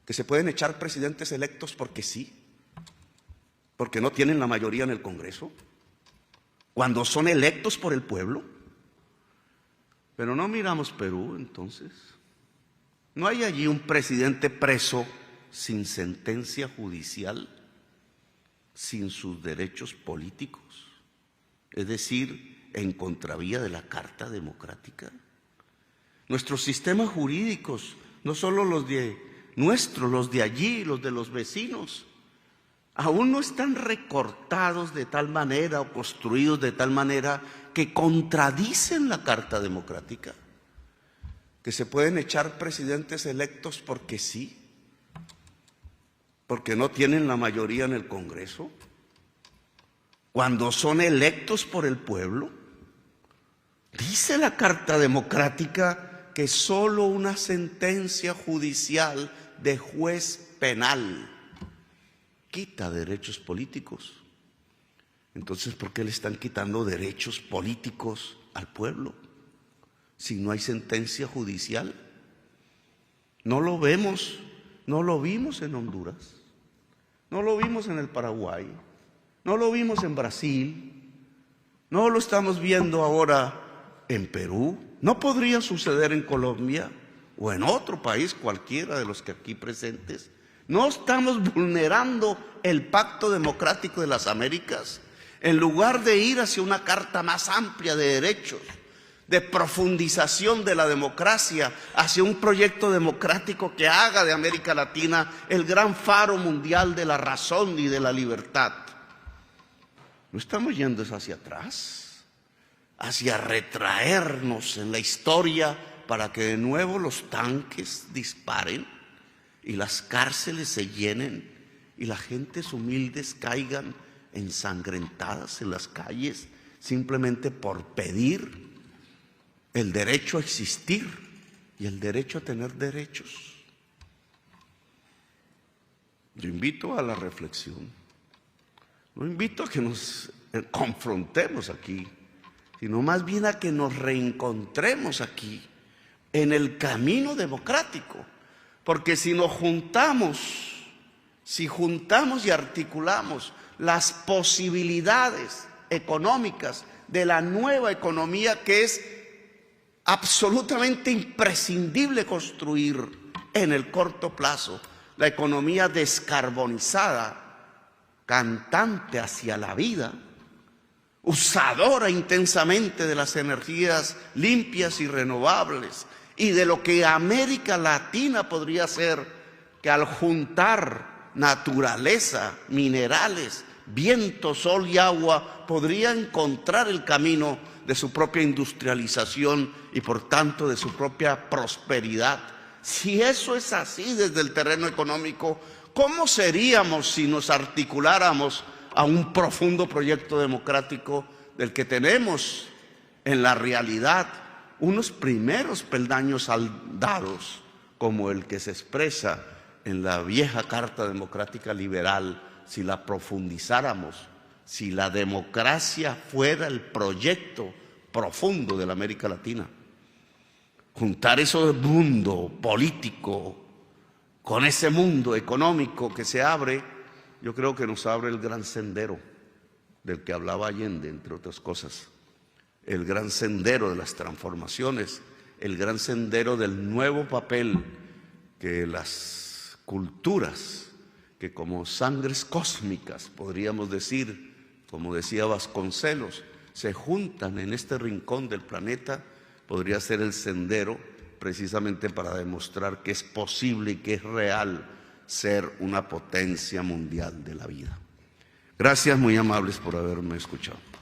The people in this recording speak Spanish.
que se pueden echar presidentes electos porque sí, porque no tienen la mayoría en el Congreso, cuando son electos por el pueblo. Pero no miramos Perú, entonces. ¿No hay allí un presidente preso sin sentencia judicial, sin sus derechos políticos? Es decir, en contravía de la Carta Democrática. Nuestros sistemas jurídicos, no solo los de nuestros, los de allí, los de los vecinos, aún no están recortados de tal manera o construidos de tal manera que contradicen la Carta Democrática, que se pueden echar presidentes electos porque sí, porque no tienen la mayoría en el Congreso, cuando son electos por el pueblo. Dice la Carta Democrática que solo una sentencia judicial de juez penal quita derechos políticos. Entonces, ¿por qué le están quitando derechos políticos al pueblo si no hay sentencia judicial? No lo vemos, no lo vimos en Honduras, no lo vimos en el Paraguay, no lo vimos en Brasil, no lo estamos viendo ahora en Perú. ¿No podría suceder en Colombia o en otro país cualquiera de los que aquí presentes? ¿No estamos vulnerando el Pacto Democrático de las Américas? En lugar de ir hacia una carta más amplia de derechos, de profundización de la democracia, hacia un proyecto democrático que haga de América Latina el gran faro mundial de la razón y de la libertad. ¿No estamos yendo hacia atrás? Hacia retraernos en la historia para que de nuevo los tanques disparen y las cárceles se llenen y las gentes humildes caigan ensangrentadas en las calles simplemente por pedir el derecho a existir y el derecho a tener derechos. Yo invito a la reflexión, no invito a que nos confrontemos aquí, sino más bien a que nos reencontremos aquí en el camino democrático, porque si nos juntamos, si juntamos y articulamos las posibilidades económicas de la nueva economía que es absolutamente imprescindible construir en el corto plazo, la economía descarbonizada, cantante hacia la vida, usadora intensamente de las energías limpias y renovables, y de lo que América Latina podría ser, que al juntar naturaleza, minerales, viento, sol y agua, podría encontrar el camino de su propia industrialización y por tanto de su propia prosperidad. Si eso es así desde el terreno económico, ¿cómo seríamos si nos articuláramos a un profundo proyecto democrático del que tenemos en la realidad unos primeros peldaños dados, como el que se expresa en la vieja Carta Democrática Liberal, si la profundizáramos, si la democracia fuera el proyecto profundo de la América Latina? Juntar ese mundo político con ese mundo económico que se abre, yo creo que nos abre el gran sendero del que hablaba Allende, entre otras cosas. El gran sendero de las transformaciones, el gran sendero del nuevo papel que las culturas, que como sangres cósmicas, podríamos decir, como decía Vasconcelos, se juntan en este rincón del planeta, podría ser el sendero precisamente para demostrar que es posible y que es real ser una potencia mundial de la vida. Gracias, muy amables, por haberme escuchado.